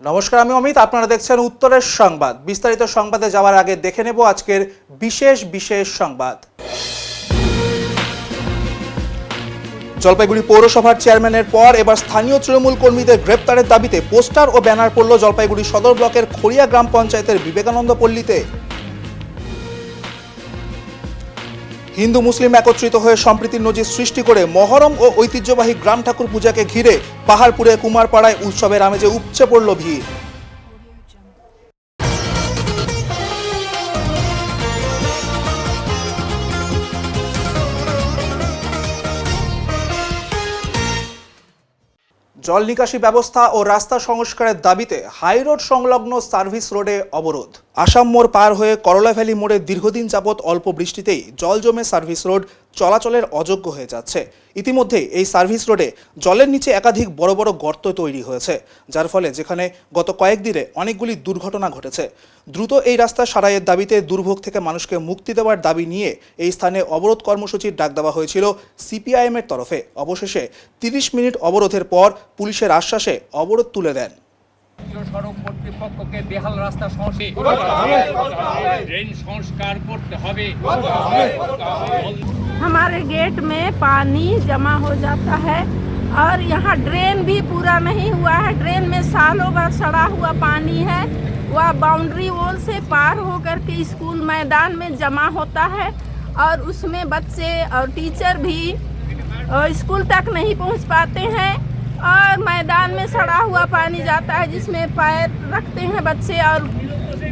নমস্কার, আমি অমিত। আপনারা দেখছেন উত্তরের সংবাদ। বিস্তারিত সংবাদে যাওয়ার আগে দেখে নেব আজকের বিশেষ সংবাদ। জলপাইগুড়ি পৌরসভার চেয়ারম্যানের পর এবার স্থানীয় তৃণমূল কর্মীদের গ্রেপ্তারের দাবিতে পোস্টার ও ব্যানার পড়ল জলপাইগুড়ি সদর ব্লকের খড়িয়া গ্রাম পঞ্চায়েতের বিবেকানন্দ পল্লীতে। হিন্দু মুসলিম একত্রিত হয়ে সম্প্রীতির নজির সৃষ্টি করে মহরম ও ঐতিহ্যবাহী গ্রাম ঠাকুর পূজাকে ঘিরে পাহাড়পুরে কুমারপাড়ায় উৎসবের আমেজে উপচে পড়ল ভিড়। জল নিকাশি ব্যবস্থা ও রাস্তা সংস্কারের দাবিতে হাইরোড সংলগ্ন সার্ভিস রোডে অবরোধ। আসাম মোড় পার হয়ে করলা ভ্যালি মোড়ে দীর্ঘদিন যাবৎ অল্প বৃষ্টিতেই জল জমে সার্ভিস রোড চলাচলের অযোগ্য হয়ে যাচ্ছে। ইতিমধ্যে এই সার্ভিস রোডে জলের নিচে একাধিক বড় বড় গর্ত তৈরি হয়েছে, যার ফলে যেখানে গত কয়েকদিনে অনেকগুলি দুর্ঘটনা ঘটেছে। দ্রুত এই রাস্তা সারাইয়ের দাবিতে দুর্ভোগ থেকে মানুষকে মুক্তি দেওয়ার দাবি নিয়ে এই স্থানে অবরোধ কর্মসূচির ডাক দেওয়া হয়েছিল সিপিআইএমের তরফে। অবশেষে 30 মিনিট অবরোধের পর পুলিশের আশ্বাসে অবরোধ তুলে দেন। সড়ক কর্তৃপক্ষকে বেহাল রাস্তা সংস্কার করতে হবে। हमारे गेट में पानी जमा हो जाता है और यहाँ ड्रेन भी पूरा नहीं हुआ है। ड्रेन में सालों भर सड़ा हुआ पानी है, वह बाउंड्री वॉल से पार होकर के स्कूल मैदान में जमा होता है और उसमें बच्चे और टीचर भी स्कूल तक नहीं पहुँच पाते हैं और मैदान में सड़ा हुआ पानी जाता है जिसमें पैर रखते हैं बच्चे और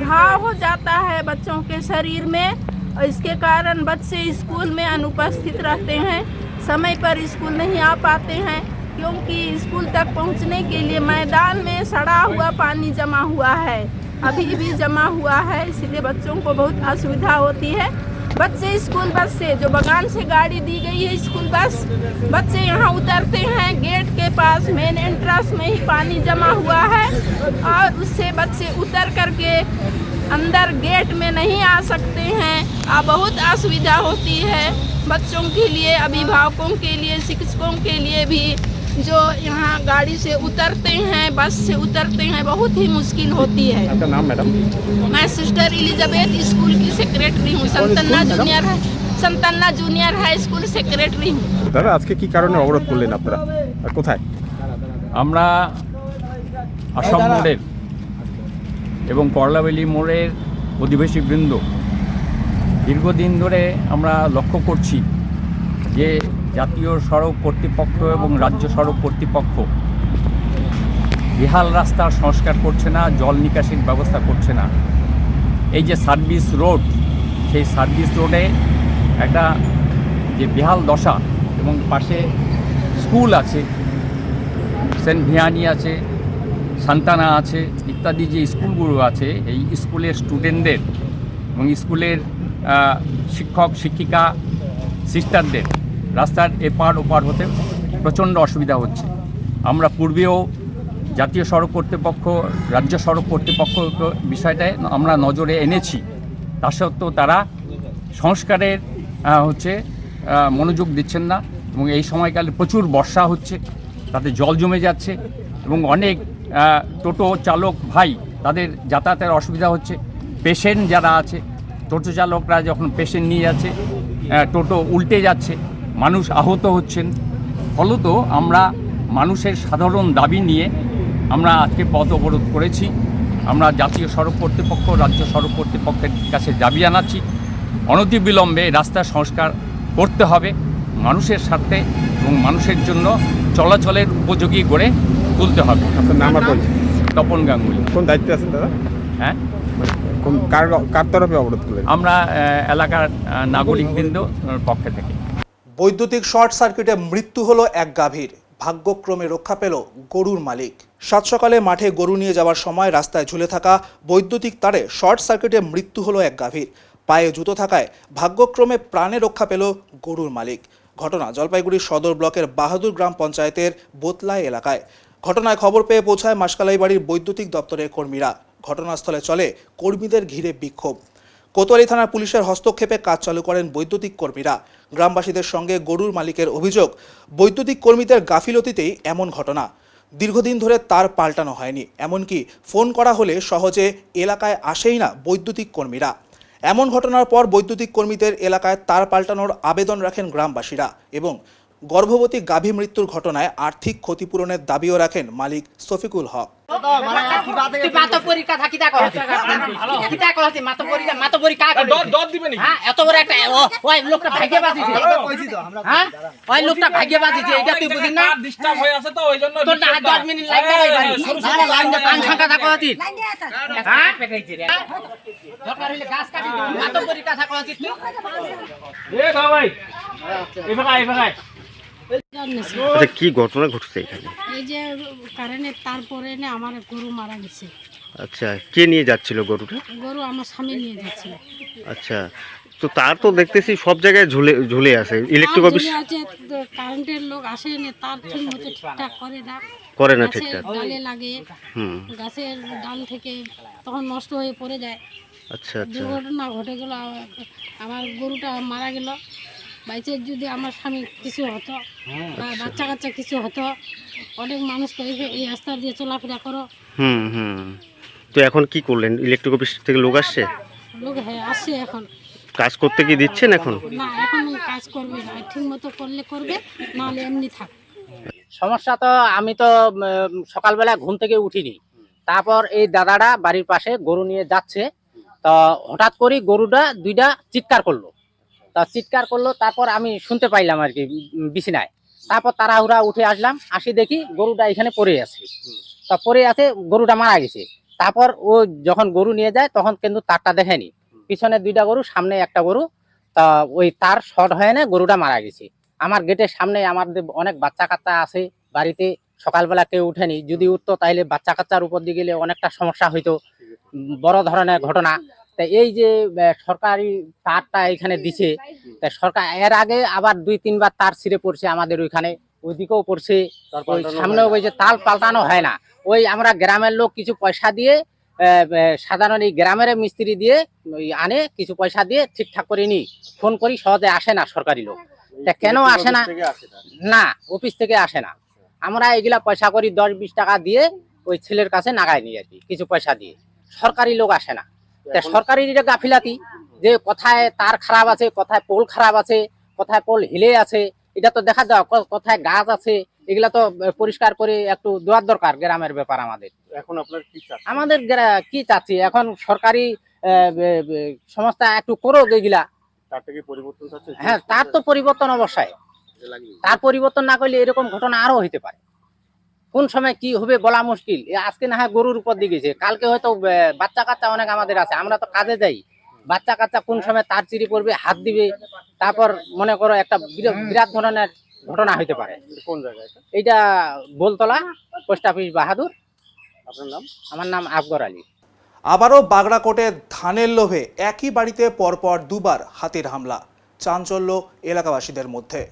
घाव हो जाता है बच्चों के शरीर में और इसके कारण बच्चे स्कूल में अनुपस्थित रहते हैं, समय पर स्कूल नहीं आ पाते हैं क्योंकि स्कूल तक पहुंचने के लिए मैदान में सड़ा हुआ पानी जमा हुआ है, अभी भी जमा हुआ है। इसलिए बच्चों को बहुत असुविधा होती है। बच्चे स्कूल बस से, जो बगान से गाड़ी दी गई है स्कूल बस, बच्चे यहाँ उतरते हैं गेट के पास, मेन एंट्रेंस में ही पानी जमा हुआ है और उससे बच्चे उतर करके अंदर गेट में नहीं आ सकते हैं। बहुत असुविधा होती है बच्चों के लिए, अभिभावकों के लिए, शिक्षकों के लिए भी। जो यहाँ गाड़ी से उतरते हैं, बस से उतरते हैं, बहुत ही मुश्किल होती है। आपका नाम मैडम? मैं सिस्टर एलिजाबेथ स्कूल की सेक्रेटरी हूँ, संतन्ना जूनियर हाई स्कूल सेक्रेटरी हूँ। দাদা, আজকে কি কারণে অবরোধ করলেন আপনারা আর কোথায়? আমরা আসাম মোড়ের এবং করলাভ্যালি মোড়ের অধিবাসী বৃন্দ দীর্ঘদিন ধরে আমরা লক্ষ্য করছি যে জাতীয় সড়ক কর্তৃপক্ষ এবং রাজ্য সড়ক কর্তৃপক্ষ বেহাল রাস্তার সংস্কার করছে না, জল নিকাশির ব্যবস্থা করছে না। এই যে সার্ভিস রোড, সেই সার্ভিস রোডে একটা যে বেহাল দশা এবং পাশে স্কুল আছে, সেন্ট ভিয়ানি আছে, সান্তানা আছে, ইত্যাদি যে স্কুলগুলো আছে, এই স্কুলের স্টুডেন্টদের এবং স্কুলের শিক্ষক শিক্ষিকা সিস্টারদের রাস্তার এপার ওপার হতে প্রচণ্ড অসুবিধা হচ্ছে। আমরা পূর্বেও জাতীয় সড়ক কর্তৃপক্ষ, রাজ্য সড়ক কর্তৃপক্ষ বিষয়টায় আমরা নজরে এনেছি, তা সত্ত্বেও তারা সংস্কারের মনোযোগ দিচ্ছেন না এবং এই সময়কালে প্রচুর বর্ষা হচ্ছে, তাতে জল জমে যাচ্ছে এবং অনেক টোটো চালক ভাই তাদের যাতায়াতের অসুবিধা হচ্ছে। পেশেন্ট যারা আছে, টোটো চালকরা যখন পেশেন্ট নিয়ে যাচ্ছে, টোটো উল্টে যাচ্ছে, মানুষ আহত হচ্ছেন। ফলত আমরা মানুষের সাধারণ দাবি নিয়ে আমরা আজকে পথ অবরোধ করেছি। আমরা জাতীয় সড়ক কর্তৃপক্ষ, রাজ্য সড়ক কর্তৃপক্ষের কাছে দাবি জানাচ্ছি অনতিবিলম্বে রাস্তা সংস্কার করতে হবে, মানুষের স্বার্থে এবং মানুষের জন্য চলাচলের উপযোগী করে তুলতে হবে। আপনার নাম আর পরিচয়? তপন গাঙ্গুলি। কোন দায়িত্বে আছেন দাদা? হ্যাঁ, কার তরফে অবরোধ করলেন? আমরা এলাকার নাগরিকবৃন্দ পক্ষে থেকে। বৈদ্যুতিক শর্ট সার্কিটে মৃত্যু হলো এক গাভীর, ভাগ্যক্রমে রক্ষা পেল গরুর মালিক। সাত সকালে মাঠে গরু নিয়ে যাওয়ার সময় রাস্তায় ঝুলে থাকা বৈদ্যুতিক তারে শর্ট সার্কিটে মৃত্যু হলো এক গাভীর। পায়ে জুতো থাকায় ভাগ্যক্রমে প্রাণে রক্ষা পেল গরুর মালিক। ঘটনা জলপাইগুড়ি সদর ব্লকের বাহাদুর গ্রাম পঞ্চায়েতের বোতলাই এলাকায়। ঘটনায় খবর পেয়ে পৌঁছায় মাসকালাই বাড়ির বৈদ্যুতিক দপ্তরের কর্মীরা। ঘটনাস্থলে চলে কর্মীদের ঘিরে বিক্ষোভ। কোতোয়ালি থানার পুলিশের হস্তক্ষেপে কাজ চালু করেন বৈদ্যুতিক কর্মীরা। গ্রামবাসীদের সঙ্গে গরুর মালিকের অভিযোগ, বৈদ্যুতিক কর্মীদের গাফিলতিতেই এমন ঘটনা। দীর্ঘদিন ধরে তার পাল্টানো হয়নি, এমনকি ফোন করা হলে সহজে এলাকায় আসেই না বৈদ্যুতিক কর্মীরা। এমন ঘটনার পর বৈদ্যুতিক কর্মীদের এলাকায় তার পাল্টানোর আবেদন রাখেন গ্রামবাসীরা এবং গর্ভবতী গাভী মৃত্যুর ঘটনায় আর্থিক ক্ষতিপূরণের দাবিও রাখেন মালিক শফিকুল হক। আচ্ছা, কি ঘটনা ঘটছে এখানে? এই যে কারেন্টের তার পরে না আমার গরু মারা গেছে। আচ্ছা, কে নিয়ে যাচ্ছিল গরুটা? গরু আমার স্বামী নিয়ে যাচ্ছিল। আচ্ছা, তো তার তো দেখতেছি সব জায়গায় ঝুলে ঝুলে আছে। ইলেকট্রিক অফিস আছে, কারেন্টের লোক আসে না, তার ঠিক মতো ঠিকঠাক করে না গাছের ঠিকঠাক। ডালে লাগে, হুম, গাছের ডাল থেকে তখন নষ্ট হয়ে পড়ে যায়। আচ্ছা আচ্ছা। দুর্ঘটনা ঘটে গেল, আমার গরুটা মারা গেল। বাইচে যদি আমার স্বামী কিছু হতো বা বাচ্চা কাচ্চা কিছু হতো, অনেক মানুষ তো এই রাস্তা দিয়ে চলাফেরা করো। হুম হুম। তো এখন কি করলেন? ইলেকট্রিক অফিস থেকে লোক আসছে? লোক হ্যাঁ আসছে, এখন কাজ করতে কি দিচ্ছেন এখন? না, এখন কাজ করবে না, ঠিক মতো করলে করবে, নাহলে এমনি থাক। সমস্যা তো আমি তো সকালবেলা ঘুম থেকে উঠিনি, তারপর এই দাদাটা বাড়ির পাশে গরু নিয়ে যাচ্ছে, তো হঠাৎ করে গরুটা দুইটা চিৎকার করলো। তা চিৎকার করলো, তারপর আমি শুনতে পাইলাম আর কি বিছানায়। তারপর তাড়াহুড়া উঠে আসলাম, আসি দেখি গরুটা এখানে পড়ে আছে। তা পড়ে আছে, গরুটা মারা গেছে। তারপর ও যখন গরু নিয়ে যায় তখন কিন্তু তারটা দেখেনি, পিছনে দুইটা গরু, সামনে একটা গরু। তা ওই তার শর্ট হয়ে না গরুটা মারা গেছে। আমার গেটের সামনে আমাদের অনেক বাচ্চা কাচ্চা আছে বাড়িতে, সকালবেলা কেউ উঠেনি, যদি উঠতো তাহলে বাচ্চা কাচ্চার উপর দিয়ে গেলে অনেকটা সমস্যা হইতো, বড় ধরনের ঘটনা। তা এই যে সরকারি তারটা এখানে দিছে, তা সরকার এর আগে আবার 2-3 বার তার ছিঁড়ে পড়ছে আমাদের ওইখানে, ওইদিকেও পড়ছে, ওই সামনেও ওই যে তার পাল্টানো হয় না। ওই আমরা গ্রামের লোক কিছু পয়সা দিয়ে, সাধারণ এই গ্রামের মিস্ত্রি দিয়ে আনে, কিছু পয়সা দিয়ে ঠিকঠাক করে নিই, ফোন করি, সহজে আসে না সরকারি লোক। তা কেন আসে না? না, অফিস থেকে আসে না। আমরা এগুলা পয়সা করি 10-20 টাকা দিয়ে ওই ছেলের কাছে নাগাই নিই আর কি, কিছু পয়সা দিয়ে। সরকারি লোক আসে না। তা সরকারি গাফিলাতি, যে কোথায় তার খারাপ আছে, কোথায় পোল খারাপ আছে, কোথায় পোল হিলে আছে, এটা তো দেখা যাও, কোথায় গাছ আছে, এগুলা তো পরিষ্কার করে একটু দেওয়ার দরকার। গ্রামের ব্যাপার আমাদের। এখন আপনার কি চাচ্ছেন? আমাদের কি চাচ্ছি এখন, সরকারি সংস্থা একটু করুক এগুলা। তারটা কি পরিবর্তন চাচ্ছেন? হ্যাঁ, তার তো পরিবর্তন অবশ্যই। তার পরিবর্তন না করলে এরকম ঘটনা আরো হইতে পারে। কোন সময় কি হবে বলা মুশকিল। আজকে না হয় গরুর উপর দিয়ে গেছে, কালকে হয়তো বাচ্চা কাচ্চা অনেক আমাদের আছে, আমরা তো কাজে যাই, বাচ্চা কাচ্চা কোন সময় তার চিড়ি পড়বে, হাত দিবে, তারপর মনে করো একটা বিরাট ধরনের ঘটনা হইতে পারে। কোন জায়গায়? এইটা বোলতলা, পোস্ট অফিস, বাহাদুর। আপনার নাম? আমার নাম আফগর আলী। আবারও বাগড়াকোটে ধানের লোভে একই বাড়িতে পরপর দুবার হাতির হামলা, চাঞ্চল্য এলাকাবাসীদের মধ্যে।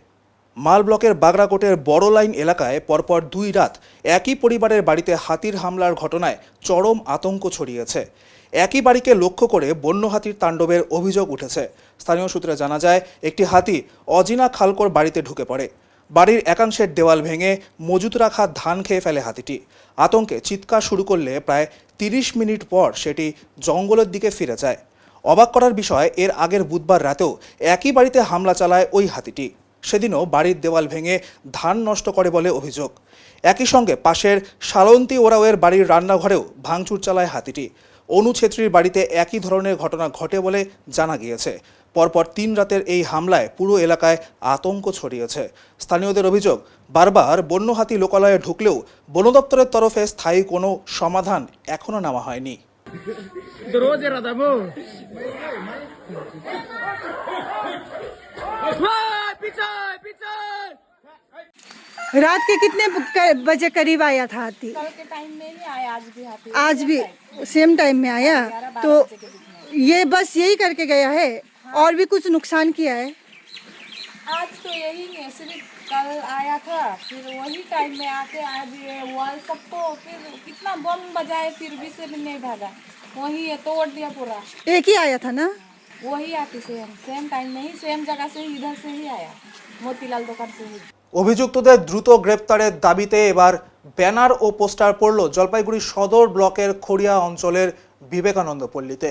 মাল ব্লকের বাগড়াকোটের বড় লাইন এলাকায় পরপর 2 রাত একই পরিবারের বাড়িতে হাতির হামলার ঘটনায় চরম আতঙ্ক ছড়িয়েছে। একই বাড়িকে লক্ষ্য করে বন্য হাতির তাণ্ডবের অভিযোগ উঠেছে। স্থানীয় সূত্রে জানা যায়, একটি হাতি অজিনা খালকোর বাড়িতে ঢুকে পড়ে। বাড়ির একাংশের দেওয়াল ভেঙে মজুত রাখা ধান খেয়ে ফেলে হাতিটি। আতঙ্কে চিৎকার শুরু করলে প্রায় 30 মিনিট পর সেটি জঙ্গলের দিকে ফিরে যায়। অবাক করার বিষয়, এর আগের বুধবার রাতেও একই বাড়িতে হামলা চালায় ওই হাতিটি। সেদিনও বাড়ির দেওয়াল ভেঙে ধান নষ্ট করে বলে অভিযোগ। একই সঙ্গে পাশের সালন্তী ওরাওয়ের বাড়ির রান্নাঘরেও ভাঙচুর চালায় হাতিটি। অনু ছেত্রীর বাড়িতে একই ধরনের ঘটনা ঘটে বলে জানা গিয়েছে। পরপর 3 রাতের এই হামলায় পুরো এলাকায় আতঙ্ক ছড়িয়েছে। স্থানীয়দের অভিযোগ, বারবার বন্য হাতি লোকালয়ে ঢুকলেও বন দপ্তরের তরফে স্থায়ী কোনো সমাধান এখনো নেওয়া হয়নি। रात के कितने बजे करीब आया था हाथी? कल के टाइम में ही आया, आज भी हाथी। आज भी सेम टाइम में आया, तो ये बस यही करके गया है और भी कुछ नुकसान किया है? आज तो यही है, सिर्फ कल आया था, फिर वही टाइम में आके आज ये वॉल सबको फिर कितना बम बजाए, फिर भी से भी नहीं भागा, वही है तोड़ दिया पूरा। एक ही आया था ना? वही आती सेम टाइम में ही, सेम जगह से इधर से ही आया, मोतीलाल दुकान से ही। অভিযুক্তদের দ্রুত গ্রেপ্তারের দাবিতে এবার ব্যানার ও পোস্টার পড়ল জলপাইগুড়ি সদর ব্লকের খড়িয়া অঞ্চলের বিবেকানন্দ পল্লীতে।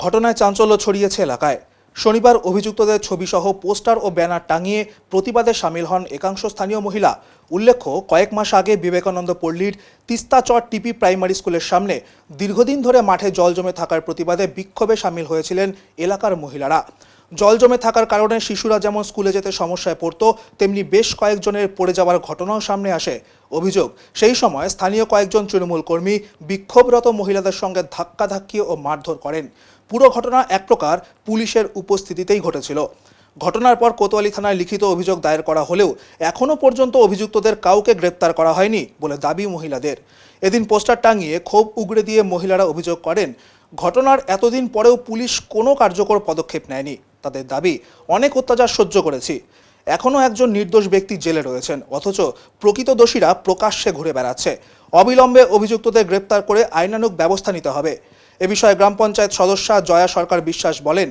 ঘটনায় চাঞ্চল্য ছড়িয়েছে এলাকায়। শনিবার অভিযুক্তদের ছবিসহ পোস্টার ও ব্যানার টাঙিয়ে প্রতিবাদে সামিল হন একাংশ স্থানীয় মহিলা। উল্লেখ্য, কয়েক মাস আগে বিবেকানন্দ পল্লীর তিস্তাচর টিপি প্রাইমারি স্কুলের সামনে দীর্ঘদিন ধরে মাঠে জল জমে থাকার প্রতিবাদে বিক্ষোভে সামিল হয়েছিলেন এলাকার মহিলারা। জল জমে থাকার কারণে শিশুরা যেমন স্কুলে যেতে সমস্যায় পড়তো, তেমনি বেশ কয়েকজনের পড়ে যাওয়ার ঘটনাও সামনে আসে। অভিযোগ, সেই সময় স্থানীয় কয়েকজন তৃণমূল কর্মী বিক্ষোভরত মহিলাদের সঙ্গে ধাক্কাধাক্কি ও মারধর করেন। পুরো ঘটনা এক প্রকার পুলিশের উপস্থিতিতেই ঘটেছিল। ঘটনার পর কোতোয়ালি থানায় লিখিত অভিযোগ দায়ের করা হলেও এখনও পর্যন্ত অভিযুক্তদের কাউকে গ্রেপ্তার করা হয়নি বলে দাবি মহিলাদের। এদিন পোস্টার টাঙিয়ে ক্ষোভ উগড়ে দিয়ে মহিলারা অভিযোগ করেন, ঘটনার এতদিন পরেও পুলিশ কোনো কার্যকর পদক্ষেপ নেয়নি। তাদের দাবি, অনেক অত্যাচার সহ্য করেছি, এখনও একজন নির্দোষ ব্যক্তি জেলে রয়েছেন, অথচ প্রকৃত দোষীরা প্রকাশ্যে ঘুরে বেড়াচ্ছে। অবিলম্বে অভিযুক্তদের গ্রেপ্তার করে আইনানুগ ব্যবস্থা নিতে হবে। এ বিষয়ে গ্রাম পঞ্চায়েত সদস্যা জয়া সরকার বিশ্বাস বলেন,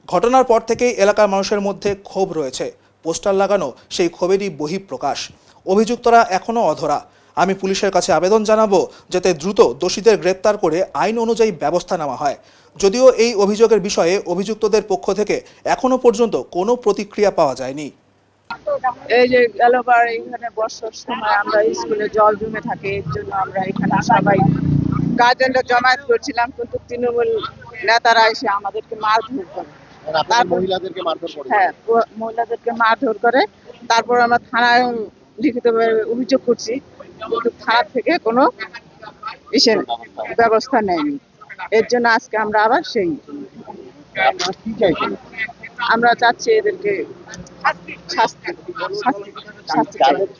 ঘটনার পর থেকেই এলাকার মানুষের মধ্যে ক্ষোভ রয়েছে। পোস্টার লাগানো সেই ক্ষোভেরই বহিঃপ্রকাশ। অভিযুক্তরা এখনও অধরা। আমি পুলিশের কাছে আবেদন জানাবো যাতে দ্রুত দোষীদের গ্রেপ্তার করে আইন অনুযায়ী ব্যবস্থা নেওয়া হয়। যদিও এই অভিযোগের বিষয়ে অভিযুক্তদের পক্ষ থেকে এখনো পর্যন্ত কোনো প্রতিক্রিয়া পাওয়া যায়নি। এই যে গেলবার এখানে বর্ষার সময় আমরা স্কুলে জল জমে থাকে, এর জন্য আমরা এখানে সবাই গার্জেনরা জমায়েত করছিলাম, কিন্তু তৃণমূল নেতারা এসে আমাদেরকে মারধর করে। মহিলাদেরকে মারধর করে? হ্যাঁ, মহিলাদেরকে মারধর করে। তারপর আমরা থানায় লিখিতভাবে অভিযোগ করছি, কিন্তু থানা থেকে কোনো ব্যবস্থা নেয়নি। এর জন্য আজকে আমরা আবার সেই আমরা চাচ্ছি এদেরকে শাস্তি।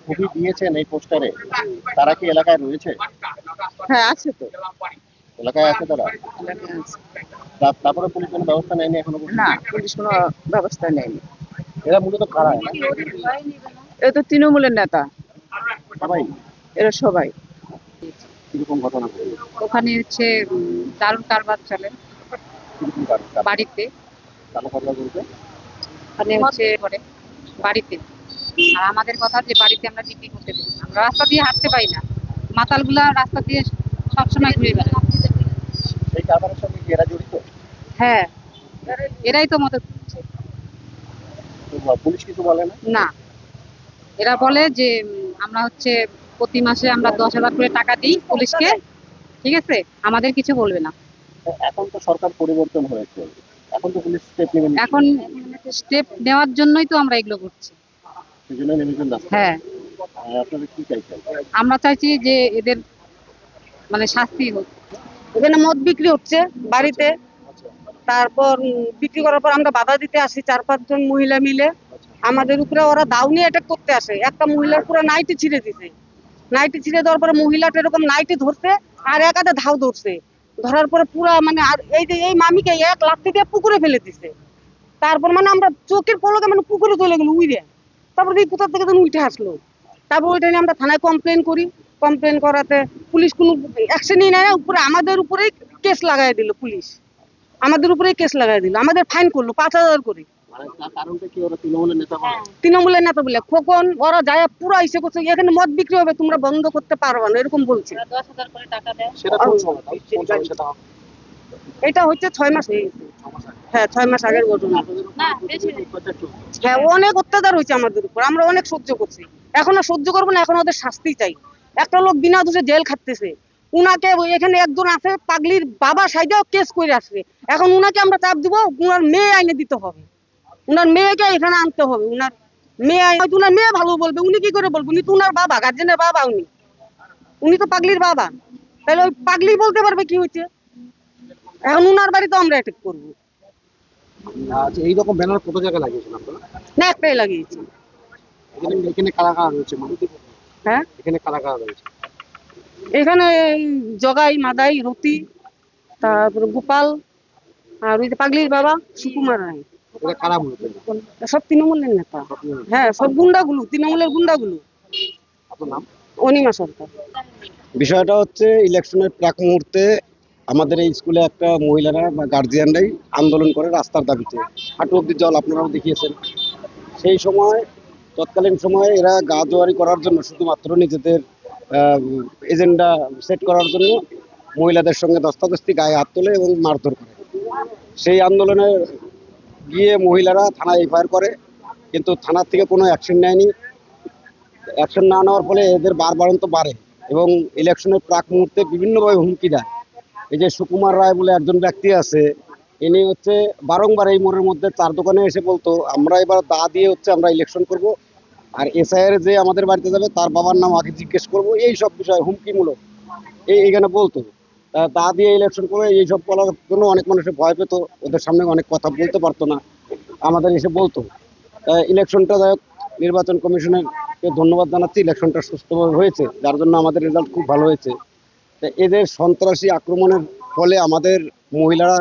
ছবি দিয়েছেন এই পোস্টারে, তারা কি এলাকায় রয়েছে? হ্যাঁ, আছে তো, এলাকায় আছে তারা। এলাকায় আছে। তারপরে পুলিশ কোনো ব্যবস্থা নেয়নি এখনো? না, পুলিশ কোনো ব্যবস্থা নেয়নি। এরা মূলত কারা? এরা তো তৃণমূলের নেতা সবাই। এরা সবাই। কিরকম ঘটনা? ওখানে হচ্ছে দারুণ কারবার চলে বাড়িতে, ওখানে হচ্ছে করে বাড়িতে। আর আমাদের কথা যে বাড়িতে আমরা ডিউটি করতে দেবো, আমরা রাস্তা দিয়ে হাঁটতে পাই না, মাতালগুলা রাস্তা দিয়ে সবসময় ঘুরে বেড়ায়। সেই কারবারের সঙ্গে কি এরা জড়িত? হ্যাঁ, এরাই তো মদত করছে। পুলিশ কিছু বলে না? না, এরা বলে যে আমরা হচ্ছে প্রতি মাসে আমরা 10,000 করে টাকা দিই পুলিশকে, ঠিক আছে, আমাদের কিছু বলবে না। এখন তো সরকার পরিবর্তন হয়েছে, এখন তো পুলিশ স্টেপ নেবে। এখন স্টেপ নেওয়ার জন্যই তো আমরা এগুলো করছি। সেজন্য নেমেছেন রাস্তায়? হ্যাঁ, আপনারা কি চাইছেন? আমরা চাইছি যে এদের মানে শাস্তি হোক। এখানে মদ বিক্রি হচ্ছে বাড়িতে, তারপর বিক্রি করার পর আমরা বাধা দিতে আসি 4-5 জন মহিলা মিলে। আমাদের উপরে ওরা দাউনি অ্যাটাক করতে আসে। একটা মহিলার পুরো নাইটি ছিঁড়ে দিছে। নাইটি ছিঁড়ে দেওয়ার পরে মহিলাটা এরকম নাইটি ধরছে আর এক হাতে ধাও ধরছে। ধরার পরে পুরো মানে আর এই যে এই মামিকে এক লাথি দিয়ে পুকুরে ফেলে দিছে। তারপর মানে আমরা চোখের পলকে মানে পুকুরে চলে গেল উইরে। তারপর এই কোথা থেকে যেন উঠে আসলো। তারপর ওইটা নিয়ে আমরা থানায় কমপ্লেন করি। কমপ্লেন করাতে পুলিশ কোনো অ্যাকশনই নেয় না, উপরে আমাদের উপরেই কেস লাগাই দিল পুলিশ। আমাদের উপরেই কেস লাগাই দিল, আমাদের ফাইন করলো 5,000 করে। তৃণমূলের নেতা বলে খোকন ওরা যায় পুরো এসে করছে এখানে মদ বিক্রি হবে, তোমরা বন্ধ করতে পারবে না, এরকম বলছে। 10,000 করে টাকা দেয়। এটা হচ্ছে 6 মাস হয়ে গেছে। হ্যাঁ, 6 মাস আগের ঘটনা। না, বেশি হ্যাঁ, অনেক অত্যাচার হয়েছে আমাদের উপর, আমরা অনেক সহ্য করছি। এখন আর সহ্য করবো না, এখন ওদের শাস্তি চাই। একটা লোক বিনা দোষে জেল খাটতেছে, উনাকে এখানে একজন আছে পাগলির বাবা সাইডেও কেস করে আসবে। এখন উনাকে আমরা চাপ দিব, উনার মেয়ে আইনে দিতে হবে, উনার মেয়েকে এখানে আনতে হবে। উনার মেয়ে হয়তো উনার মেয়ে ভালো বলবে, উনি কি করে বলবো? উনি তো উনার বাবা, গার্জেনের বাবা, উনি তো পাগলির বাবা, তাহলে ওই পাগলি বলতে পারবে কি হয়েছে। এখন উনার বাড়িতে আমরা অ্যাটাক করবো। আচ্ছা, এইরকম ব্যানার কত জায়গায় লাগিয়েছেন আপনারা? না, একটাই লাগিয়েছি। এখানে কারা কারা রয়েছে? হ্যাঁ, এখানে কারা কারা রয়েছে? এখানে জগাই, মাদাই, রতি, তারপরে গোপাল, আর ওই যে পাগলির বাবা সুকুমার রায়। কারা মূলত? সব তৃণমূলের নেতা। হ্যাঁ, সব গুন্ডাগুলো, তৃণমূলের গুন্ডাগুলো। আপনার নাম? অনিমা সরকার। বিষয়টা হচ্ছে ইলেকশনের প্রাক মুহূর্তে আমাদের এই স্কুলে একটা মহিলারা বা গার্জিয়ানরাই আন্দোলন করে রাস্তার দাবিতে, হাঁটু অব্দি জল আপনারাও দেখিয়েছেন। সেই সময় তৎকালীন সময়ে এরা গা জোয়ারি করার জন্য শুধুমাত্র নিজেদের এজেন্ডা সেট করার জন্য মহিলাদের সঙ্গে দস্তাদস্তি গায়ে হাত তোলে এবং মারধর করে। সেই আন্দোলনে গিয়ে মহিলারা থানায় এফআইআর করে, কিন্তু থানার থেকে কোনো অ্যাকশন নেয়নি। অ্যাকশন না নেওয়ার ফলে এদের বাড়ন্ত বাড়ে এবং ইলেকশনের প্রাক মুহূর্তে বিভিন্নভাবে হুমকি দেয়। এই যে সুকুমার রায় বলে একজন ব্যক্তি আছে, ইনি হচ্ছে বারংবার এই মোড়ের মধ্যে 4 দোকানে এসে বলতো আমরা এবার দা দিয়ে হচ্ছে আমরা ইলেকশন করব, আর এসআইআর যে আমাদের বাড়িতে যাবে তার বাবার নাম আগে জিজ্ঞেস করবো, এই সব বিষয় হুমকিমূলক এইখানে বলতো। দা দিয়ে ইলেকশন করে এইসব বলার জন্য অনেক মানুষের ভয় পেত, ওদের সামনে অনেক কথা বলতে পারতো না, আমাদের এসে বলতো। ইলেকশনটা যাই হোক, নির্বাচন কমিশনকে ধন্যবাদ জানাচ্ছি, ইলেকশনটা সুস্থভাবে হয়েছে, যার জন্য আমাদের রেজাল্ট খুব ভালো হয়েছে। এদের সন্ত্রাসী আক্রমণের ফলে আমাদের মহিলারা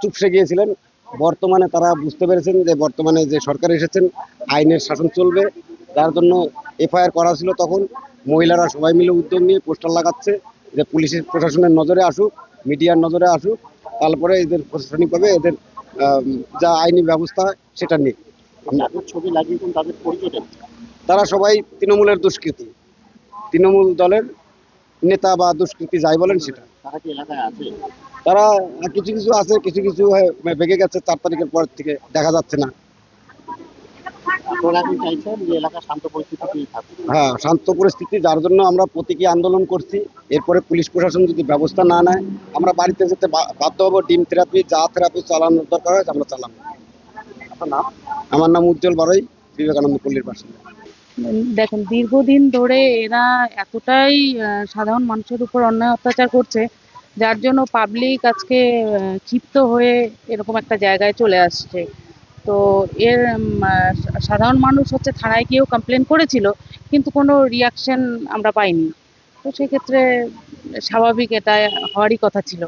চুপসে গিয়েছিলেন। বর্তমানে তারা বুঝতে পেরেছেন যে বর্তমানে যে সরকার এসেছেন আইনের শাসন চলবে, যার জন্য এফআইআর করা ছিল। তখন মহিলারা সবাই মিলে উদ্যোগ নিয়ে পোস্টার লাগাচ্ছে যে পুলিশের প্রশাসনের নজরে আসুক, মিডিয়ার নজরে আসুক, তারপরে এদের প্রশাসনিকভাবে এদের যা আইনি ব্যবস্থা সেটা নিয়ে। ছবি লাগিয়ে তাদের পরিচয়, তারা সবাই তৃণমূলের দুষ্কৃতী, তৃণমূল দলের নেতা বা দুষ্কৃতী যাই বলেন সেটা। তারা কি এলাকায় আছে? তারা কিছু কিছু আছে, কিছু কিছু ভেঙে গেছে 4 তারিখের পর থেকে দেখা যাচ্ছে না। হ্যাঁ, শান্ত পরিস্থিতি, যার জন্য আমরা প্রতীকী আন্দোলন করছি। এরপরে পুলিশ প্রশাসন যদি ব্যবস্থা না নেয় আমরা বাড়িতে যেতে বাধ্য হবো। ডিম থেরাপি, যা থেরাপি চালানোর দরকার হয় আমরা চালাবো। আমার নাম উজ্জ্বল বারই, বিবেকানন্দ পল্লীর বাসিন্দা। দেখুন, দীর্ঘদিন ধরে এরা এতটাই সাধারণ মানুষের উপর অন্যায় অত্যাচার করছে, যার জন্য পাবলিক আজকে ক্ষিপ্ত হয়ে এরকম একটা জায়গায় চলে আসছে। তো এর সাধারণ মানুষ হচ্ছে থানায় গিয়েও কমপ্লেন করেছিল, কিন্তু কোনো রিয়াকশন আমরা পাইনি। তো সেক্ষেত্রে স্বাভাবিক, এটা হওয়ারই কথা ছিল।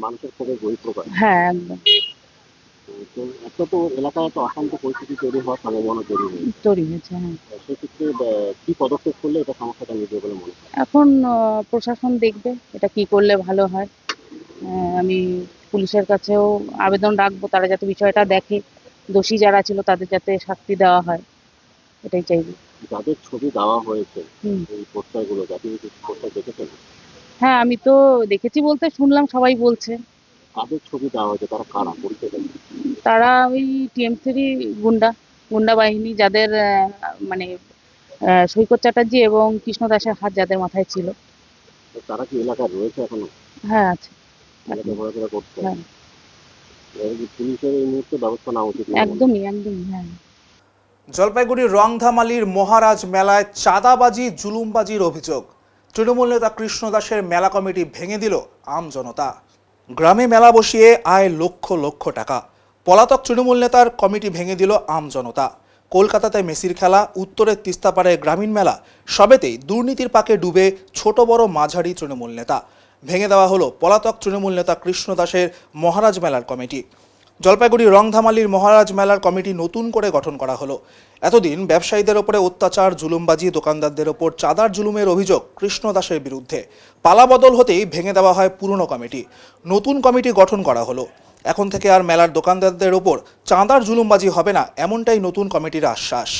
মানুষের খুবই বহিঃপ্রকাশ। হ্যাঁ, একদম একটা তো এলাকায় তো অশান্ত পরিস্থিতি তৈরি হওয়ার সম্ভাবনা তৈরি হয়েছে। হ্যাঁ, সেক্ষেত্রে কি পদক্ষেপ করলে এটা সমস্যাটা মিটবে বলে মনে হয়? এখন প্রশাসন দেখবে এটা কি করলে ভালো হয়। আমি পুলিশের কাছেও আবেদন রাখবো, তারা যাতে বিষয়টা দেখে, দোষী যারা ছিল তাদের যাতে শাস্তি দেওয়া হয়, এটাই চাইবো। যাদের ছবি দেওয়া হয়েছে এই পোস্টারগুলো, জাতীয় পোস্টার দেখেছেন? হ্যাঁ, আমি তো দেখেছি বলতে শুনলাম, সবাই বলছে। কাদের ছবি দেওয়া হয়েছে, তারা কারা, পরিচয় দেন? তারা ওই টিএম3 গুন্ডা বাহিনী, যাদের মানে সৈকত চ্যাটার্জি এবং কৃষ্ণ দাসের হাত যাদের মাথায় ছিল। তারা কি এলাকায় রয়েছে এখনো? হ্যাঁ, আছে। এলাকায় ঘোরাফেরা করছে? হ্যাঁ, পুলিশের এই মুহূর্তে ব্যবস্থা নেওয়া উচিত। একদমই। হ্যাঁ, জলপাইগুড়ির রংধামালির মহারাজ মেলায় চাঁদাবাজি, জুলুমবাজির অভিযোগ। তৃণমূল নেতা কৃষ্ণ দাসের মেলা কমিটি ভেঙে দিল আমজনতা। গ্রামে মেলা বসিয়ে আয় লক্ষ লক্ষ টাকা। পলাতক তৃণমূল নেতার কমিটি ভেঙে দিল আমজনতা। কলকাতাতে মেসির খেলা, উত্তরের তিস্তাপাড়ায় গ্রামীণ মেলা, সবেতেই দুর্নীতির পাকে ডুবে ছোট বড় মাঝারি তৃণমূল নেতা। ভেঙে দেওয়া হলো পলাতক তৃণমূল নেতা কৃষ্ণ দাসের মহারাজ মেলার কমিটি। জলপাইগুড়ি রংধামালির মহারাজ মেলার কমিটি নতুন করে গঠন করা হলো। এতদিন ব্যবসায়ীদের ওপরে অত্যাচার, জুলুমবাজি, দোকানদারদের ওপর চাঁদার জুলুমের অভিযোগ কৃষ্ণ দাসের বিরুদ্ধে। পালাবদল হতেই ভেঙে দেওয়া হয় পুরনো কমিটি। নতুন কমিটি গঠন করা হলো। এখন থেকে আর মেলার দোকানদারদের ওপর চাঁদার জুলুমবাজি হবে না, এমনটাই নতুন কমিটির আশ্বাস।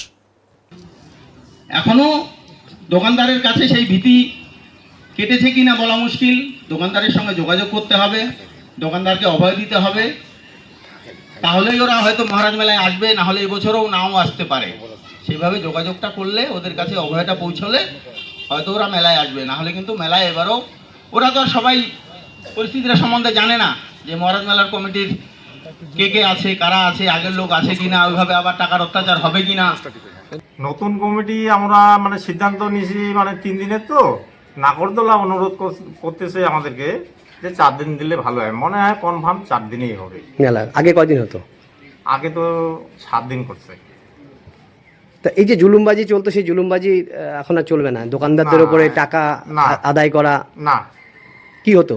এখনো দোকানদারের কাছে সেই ভীতি কেটেছে কিনা বলা মুশকিল। দোকানদারের সঙ্গে যোগাযোগ করতে হবে, দোকানদারকে অভয় দিতে হবে, তাহলেই ওরা হয়তো মহারাজ মেলায় আসবে, না হলে এবছরও নাও আসতে পারে। সেইভাবে যোগাযোগটা করলে, ওদের কাছে অভয়টা পৌঁছলে হয়তো ওরা মেলায় আসবে, না হলে কিন্তু মেলায় এবারও ওরা তো আর সবাই পরিস্থিতিটা সম্বন্ধে জানে না যে মহারাজ মেলার কমিটির কে কে আছে, কারা আছে, আগের লোক আছে কিনা, ওইভাবে আবার টাকার অত্যাচার হবে কিনা। নতুন কমিটি আমরা সিদ্ধান্ত নিয়েছি 3 দিনের, তো নাগরদোলা অনুরোধ করতেছে আমাদেরকে যে 4 দিন দিলে ভালো হয়। মনে হয় কনফার্ম 4 দিনেই হবে মেলা। আগে কয়দিন হতো? আগে তো 7 দিন করছে। তা এই যে জুলুমবাজি চলতো, সেই জুলুমবাজি এখন আর চলবে না? দোকানদারদের উপরে টাকা আদায় করা না, কি হতো?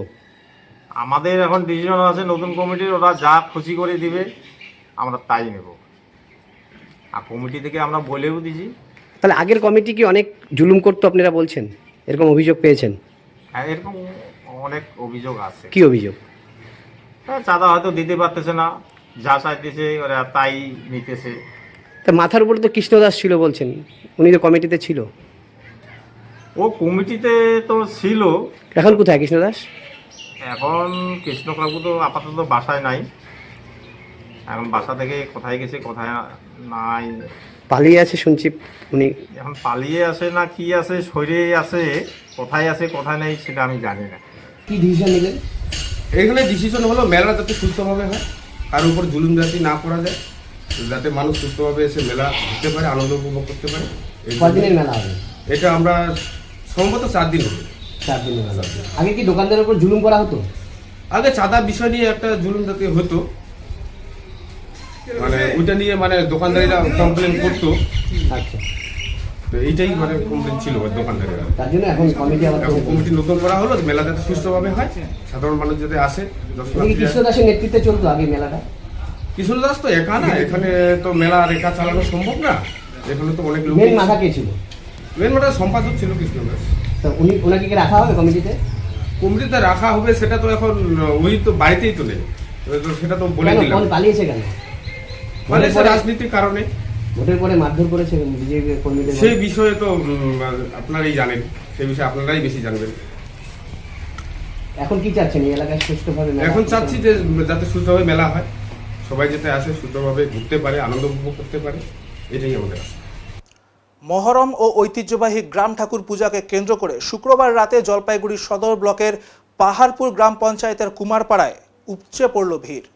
আমাদের এখন ডিসিশন আছে নতুন কমিটির, ওরা যা খুশি করে দিবে আমরা তাই নেব। আর কমিটি থেকে আমরা বলেও দিছি। তাহলে আগের কমিটি কি অনেক জুলুম করতো আপনারা বলছেন? এরকম অভিযোগ পেয়েছেন? হ্যাঁ, এরকম অনেক অভিযোগ আছে। কি অভিযোগ? চাঁদা হয়তো দিতে পারতেছে না, যা চাইতেছে ওরা তাই নিতেছে। তা মাথার উপরে তো কৃষ্ণ দাস ছিল বলছেন, উনি তো কমিটিতে ছিল। ও কমিটিতে তো ছিল, এখন কোথায় কৃষ্ণদাস? এখন কৃষ্ণকাকু তো আপাতত বাসায় নাই, এখন বাসা থেকে কোথায় গেছে কোথায় নাই, পালিয়ে আছে শুনছি উনি। এখন পালিয়ে আসে না কি আছে, সরে আছে, কোথায় নেই সেটা আমি জানি না। কি ডিসিশন নিলেন? এখানে ডিসিশন হলো মেলা যাতে সুস্থভাবে হয়, কার উপর জুলুম জাতি না করা যায়, যাতে মানুষ সুস্থভাবে এসে মেলা ঘুরতে পারে, আনন্দ উপভোগ করতে পারে। কদিনের মেলা হবে এটা আমরা সম্ভবত 4 দিন হবে। 4 দিনের মেলা। আগে কি দোকানদারের উপর জুলুম করা হতো? আগে চাঁদা বিষয় নিয়ে একটা জুলুম জাতি হতো, মানে ওইটা নিয়ে মানে দোকানদারিরা কমপ্লেন করতো। আচ্ছা, তো এইটাই মানে কমপ্লেন ছিল দোকানদারেরা। তার জন্য এখন কমিটি আবার কমিটি নতুন করা হলো, মেলা যাতে সুস্থভাবে হয়, সাধারণ মানুষ যাতে আসে। কৃষ্ণদাসের নেতৃত্বে চলতো আগে মেলাটা? কৃষ্ণদাস তো একা না, এখানে তো মেলা রেখা চালানো সম্ভব না, এখানে তো অনেক লোক। মেন মাথা কে ছিল? মেন মাথা সম্পাদক ছিল কৃষ্ণদাস। তো ওনাকে কি রাখা হবে কমিটিতে? কমিটিতে রাখা হবে সেটা তো এখন ওই তো বাড়িতেই তো নেই, সেটা তো বলে দিলাম। পালিয়েছে কেন? মানে রাজনীতির কারণে। ভোটের পরে মারধর করেছে বিজেপি কর্মীদের? সেই বিষয়ে তো আপনারাই জানেন, সেই বিষয়ে আপনারাই বেশি জানবেন। এখন কি চাচ্ছেন এই এলাকায় সুষ্ঠুভাবে? এখন চাচ্ছি যে যাতে সুস্থভাবে মেলা হয়, সবাই যাতে আসে সুস্থভাবে ঘুরতে পারে, আনন্দ উপভোগ করতে পারে, এটাই আমাদের আশা। মহরম ও ঐতিহ্যবাহী গ্রাম ঠাকুর পূজাকে কেন্দ্র করে শুক্রবার রাতে জলপাইগুড়ি সদর ব্লকের পাহাড়পুর গ্রাম পঞ্চায়েতের কুমারপাড়ায় উপচে পড়ল ভিড়।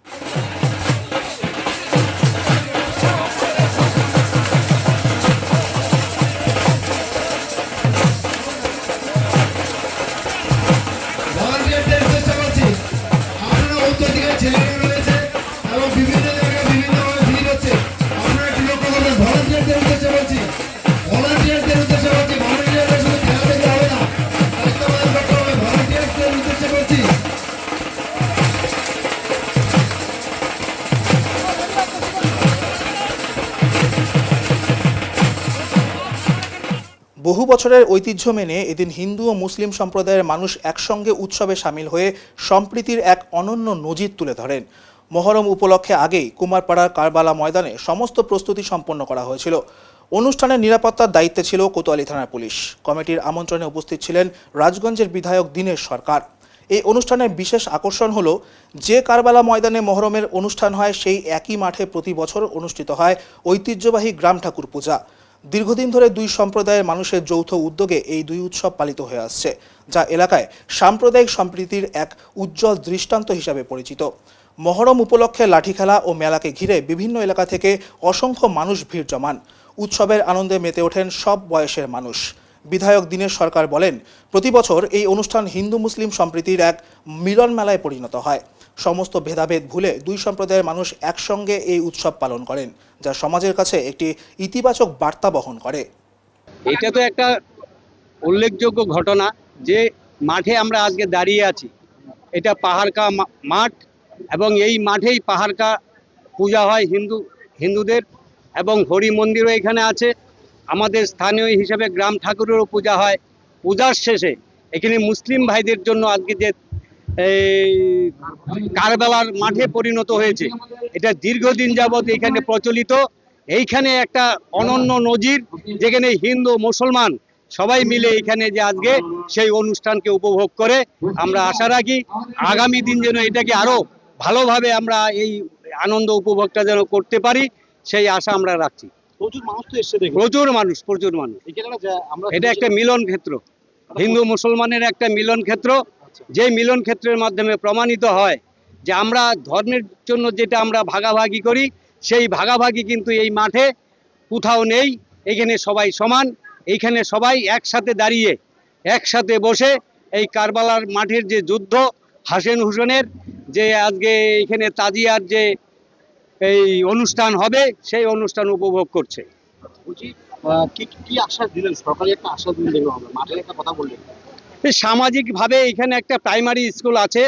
বহু বছরের ঐতিহ্য মেনে এদিন হিন্দু ও মুসলিম সম্প্রদায়ের মানুষ একসঙ্গে উৎসবে সামিল হয়ে সম্প্রীতির এক অনন্য নজির তুলে ধরেন। মহরম উপলক্ষে আগেই কুমারপাড়ার কারবালা ময়দানে সমস্ত প্রস্তুতি সম্পন্ন করা হয়েছিল। অনুষ্ঠানের নিরাপত্তার দায়িত্বে ছিল কোতোয়ালি থানার পুলিশ। কমিটির আমন্ত্রণে উপস্থিত ছিলেন রাজগঞ্জের বিধায়ক দীনেশ সরকার। এই অনুষ্ঠানের বিশেষ আকর্ষণ হলো যে কারবালা ময়দানে মহরমের অনুষ্ঠান হয় সেই একই মাঠে প্রতি বছর অনুষ্ঠিত হয় ঐতিহ্যবাহী গ্রাম ঠাকুর পূজা। দীর্ঘদিন ধরে দুই সম্প্রদায়ের মানুষের যৌথ উদ্যোগে এই দুই উৎসব পালিত হয়ে আসছে, যা এলাকায় সাম্প্রদায়িক সম্প্রীতির এক উজ্জ্বল দৃষ্টান্ত হিসাবে পরিচিত। মহরম উপলক্ষে লাঠি খেলা ও মেলাকে ঘিরে বিভিন্ন এলাকা থেকে অসংখ্য মানুষ ভিড় জমান। উৎসবের আনন্দে মেতে ওঠেন সব বয়সের মানুষ। বিধায়ক দীনেশ সরকার বলেন, প্রতি বছর এই অনুষ্ঠান হিন্দু মুসলিম সম্প্রীতির এক মিলন মেলায় পরিণত হয়। সমস্ত ভেদাভেদ ভুলে দুই সম্প্রদায়ের মানুষ একসঙ্গে এই উৎসব পালন করেন, যা সমাজের কাছে একটি ইতিবাচক বার্তা বহন করে। এটা তো একটা উল্লেখযোগ্য ঘটনা যে মাঠে আমরা আজকে দাঁড়িয়ে আছি, এটা পাহাড়কা মাঠ এবং এই মাঠেই পাহাড়কা পূজা হয় হিন্দুদের, এবং হরি মন্দিরও এখানে আছে। আমাদের স্থানীয় হিসেবে গ্রাম ঠাকুরেরও পূজা হয়। পূজার শেষে এখানে মুসলিম ভাইদের জন্য আজকে যে কারবালার মাঠে পরিণত হয়েছে, এটা দীর্ঘদিন যাবৎ এখানে প্রচলিত। এইখানে একটা অনন্য নজির, যেখানে হিন্দু মুসলমান সবাই মিলে এখানে যে আজকে সেই অনুষ্ঠানকে উপভোগ করে। আমরা আশা রাখি আগামী দিন যেন এটাকে আরো ভালোভাবে আমরা এই আনন্দ উপভোগটা যেন করতে পারি, সেই আশা আমরা রাখছি। প্রচুর মানুষ তো এসছে, প্রচুর মানুষ। এটা একটা মিলন ক্ষেত্র, হিন্দু মুসলমানের একটা মিলন ক্ষেত্র, যে মিলন ক্ষেত্রের মাধ্যমে প্রমাণিত হয় যে আমরা ধর্মের জন্য যেটা আমরা ভাগাভাগি করি, সেই ভাগাভাগি কিন্তু এই মাঠে কোথাও নেই। এখানে সবাই সমান, এইখানে সবাই একসাথে দাঁড়িয়ে একসাথে বসে এই কারবালার মাঠের যে যুদ্ধ, হাসেন হুসেনের যে আজকে এখানে তাজিয়ার যে এই অনুষ্ঠান হবে, সেই অনুষ্ঠান উপভোগ করছে। কি আশ্বাস দিলেন? সরকারি একটা আশ্বাস দিলেন, মাঠের একটা কথা বললেন। সামাজিকভাবে এখানে একটা প্রাইমারি স্কুল আছে,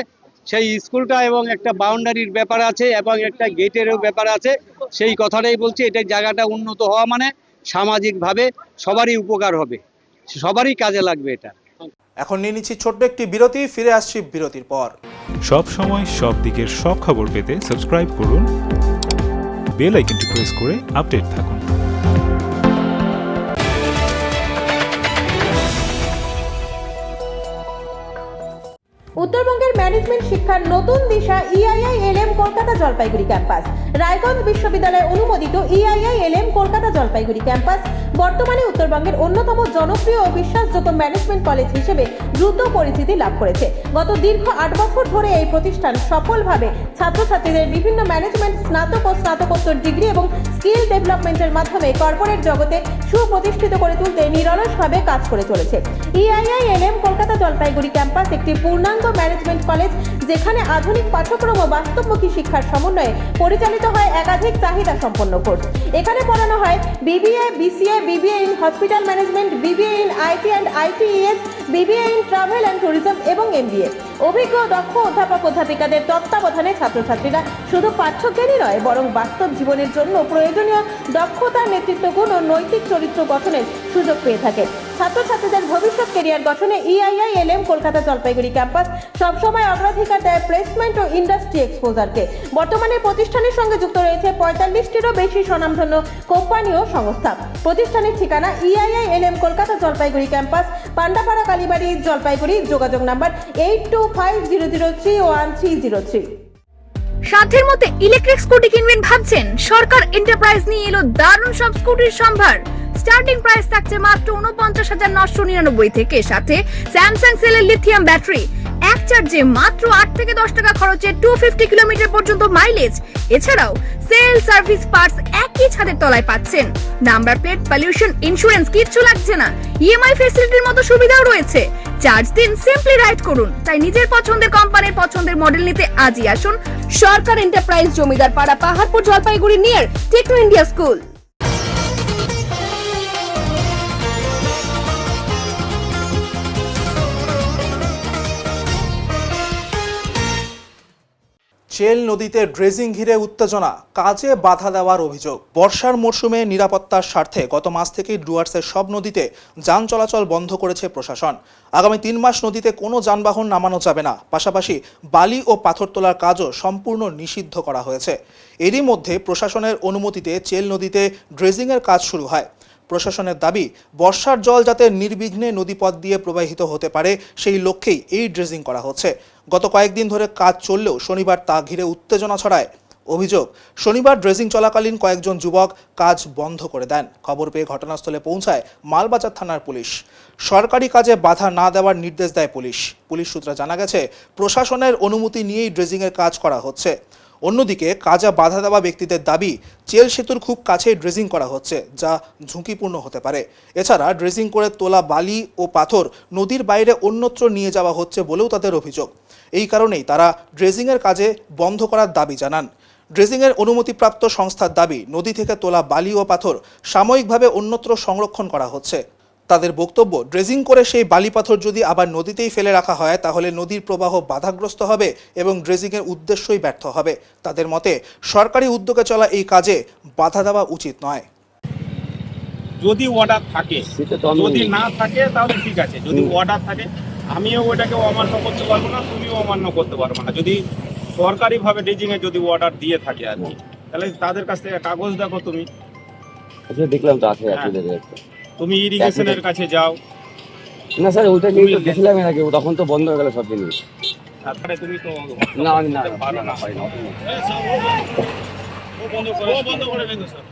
সেই স্কুলটা এবং একটা বাউন্ডারির ব্যাপার আছে এবং একটা গেটেরও ব্যাপার আছে। সেই কথাটাই বলছি, এটা জায়গাটা উন্নত হওয়া মানে সামাজিকভাবে সবারই উপকার হবে, সবারই কাজে লাগবে এটা। এখন নিয়ে নিচ্ছি ছোট্ট একটি বিরতি, ফিরে আসছি বিরতির পর। সব সময় সব দিকের সব খবর পেতে সাবস্ক্রাইব করুন, বেল আইকনটি প্রেস করে আপডেট থাকুন। ম্যানেজমেন্ট শিক্ষার নতুন দিশা EIILM কলকাতা জলপাইগুড়ি ক্যাম্পাস। রায়গঞ্জ বিশ্ববিদ্যালয় অনুমোদিত EIILM কলকাতা জলপাইগুড়ি ক্যাম্পাস বর্তমানে উত্তরবঙ্গের অন্যতম জনপ্রিয় ও বিশ্বাসযোগ্য ম্যানেজমেন্ট কলেজ হিসেবে দ্রুত পরিচিতি লাভ করেছে। গত দীর্ঘ 8 বছর ধরে এই প্রতিষ্ঠান সফলভাবে ছাত্রছাত্রীদের বিভিন্ন ম্যানেজমেন্ট স্নাতক ও স্নাতকোত্তর ডিগ্রি এবং স্কিল ডেভেলপমেন্টের মাধ্যমে কর্পোরেট জগতে সুপ্রতিষ্ঠিত করে তুলতে নিরলসভাবে কাজ করে চলেছে। EIILM কলকাতা জলপাইগুড়ি ক্যাম্পাস একটি পূর্ণাঙ্গ ম্যানেজমেন্ট কলেজ, যেখানে আধুনিক পাঠ্যক্রম ও বাস্তবমুখী শিক্ষার সমন্বয়ে পরিচালিত হয় একাধিক চাহিদা সম্পন্ন কোর্স। এখানে পড়ানো হয় BBA, BCA, BBA in hospital management, BBA in IT and ITES, BBA in travel and tourism এবং MBA। অভিজ্ঞ দক্ষ অধ্যাপক অধ্যাপিকাদের তত্ত্বাবধানে ছাত্রছাত্রীরা শুধু পাঠ্যজ্ঞানই নয়, বরং বাস্তব জীবনের জন্য প্রয়োজনীয় দক্ষতা, নেতৃত্ব গুণ ও নৈতিক চরিত্র গঠনের সুযোগ পেয়ে থাকে। ছাত্রছাত্রীদের ভবিষ্যৎ ক্যারিয়ার গঠনে EIILM কলকাতা জলপাইগুড়ি ক্যাম্পাস সবসময় অগ্রাধিকার দেয় প্লেসমেন্ট ও ইন্ডাস্ট্রি এক্সপোজারকে। বর্তমানে প্রতিষ্ঠানের সঙ্গে যুক্ত রয়েছে 45টিরও বেশি স্বনামধন্য কোম্পানি ও সংস্থা। প্রতিষ্ঠানের ঠিকানা EIILM কলকাতা জলপাইগুড়ি ক্যাম্পাস, পান্ডাপাড়া, কালীবাড়ি, জলপাইগুড়ি। যোগাযোগ নাম্বার 8250031303। সাধ্যের মধ্যে ইলেকট্রিক স্কুটি কিনবেন ভাবছেন? সরকার এন্টারপ্রাইজ নিয়ে এলো দারুণ সব স্কুটির সম্ভার। স্টার্টিং প্রাইস থাকছে মাত্র 49,999 থেকে, সাথে স্যামসাং সেলের লিথিয়াম ব্যাটারি, এক চার্জে মাত্র 8 থেকে 10 টাকা খরচে 250 কিলোমিটার পর্যন্ত মাইলেজ। এছাড়াও সেল, সার্ভিস, পার্টস একই ছাদের তলায় পাচ্ছেন। নাম্বার প্লেট, পলিউশন ইন্স্যুরেন্স কিচ্ছু লাগছে না। EMI ফ্যাসিলিটির মতো সুবিধাও রয়েছে। চার্জ দিন, সিম্পলি রাইড করুন। তাই নিজের পছন্দের কোম্পানির পছন্দের মডেল নিতে আজই আসুন সরকার enterprise, Jamidar Para, Paharpur, Jalpaiguri, near Techno India school. Chel নদীতে ড্রেজিং ঘিরে উত্তেজনা, কাজে বাধা দেওয়ার অভিযোগ। বর্ষার মরশুমে নিরাপত্তার স্বার্থে গত মাস থেকেই ডুয়ার্সের সব নদীতে যান চলাচল বন্ধ করেছে প্রশাসন। আগামী 3 মাস নদীতে কোনো যানবাহন নামানো যাবে না। পাশাপাশি বালি ও পাথর তোলার কাজও সম্পূর্ণ নিষিদ্ধ করা হয়েছে। এরই মধ্যে প্রশাসনের অনুমতিতে চেল নদীতে ড্রেজিংয়ের কাজ শুরু হয়। প্রশাসনের দাবি, বর্ষার জল যাতে নির্বিঘ্নে নদীপথ দিয়ে প্রবাহিত হতে পারে সেই লক্ষ্যেই এই ড্রেজিং করা হচ্ছে। গত কয়েকদিন ধরে কাজ চললেও শনিবার তা ঘিরে উত্তেজনা ছড়ায়। অভিযোগ, শনিবার ড্রেজিং চলাকালীন কয়েকজন যুবক কাজ বন্ধ করে দেন। খবর পেয়ে ঘটনাস্থলে পৌঁছায় মালবাজার থানার পুলিশ। সরকারি কাজে বাধা না দেওয়ার নির্দেশ দেয় পুলিশ। পুলিশ সূত্রে জানা গেছে, প্রশাসনের অনুমতি নিয়েই ড্রেজিংয়ের কাজ করা হচ্ছে। অন্যদিকে কাজে বাধা দেওয়া ব্যক্তিদের দাবি, চেল সেতুর খুব কাছেই ড্রেজিং করা হচ্ছে, যা ঝুঁকিপূর্ণ হতে পারে। এছাড়া ড্রেজিং করে তোলা বালি ও পাথর নদীর বাইরে অন্যত্র নিয়ে যাওয়া হচ্ছে বলেও তাদের অভিযোগ। এই কারণেই তারা ড্রেজিংয়ের কাজে বন্ধ করার দাবি জানান। ড্রেজিংয়ের অনুমতিপ্রাপ্ত সংস্থার দাবি, নদী থেকে তোলা বালি ও পাথর সাময়িকভাবে অন্যত্র সংরক্ষণ করা হচ্ছে। তাদের বক্তব্য, ড্রেজিং করে সেই বালি পাথর যদি আবার নদীতেই ফেলে রাখা হয় তাহলে নদীর প্রবাহ বাধাগ্রস্ত হবে এবং ড্রেজিংয়ের উদ্দেশ্যই ব্যর্থ হবে। তাদের মতে, সরকারি উদ্যোগে চলা এই কাজে বাধা দেওয়া উচিত নয়। যদি অর্ডার থাকে, যদি না থাকে তাহলে ঠিক আছে। যদি অর্ডার থাকে, আমিও ওটাকে অমান্য করতে পারবো না, তুমিও অমান্য করতে পারবো না। যদি সরকারিভাবে ড্রেজিংয়ে যদি অর্ডার দিয়ে থাকে আর কি, তাহলে তাদের কাছ থেকে কাগজ দেখো। তুমি দেখলাম তো আছে, তুমি ইরিগেশনের কাছে যাও না স্যার, ওটা নিয়ে তো গেছিলাম এর আগে, তখন তো বন্ধ হয়ে গেল সব জিনিস। তারপরে তুমি তো না আমি না পারো না, হয় না। বন্ধ করে দেন স্যার।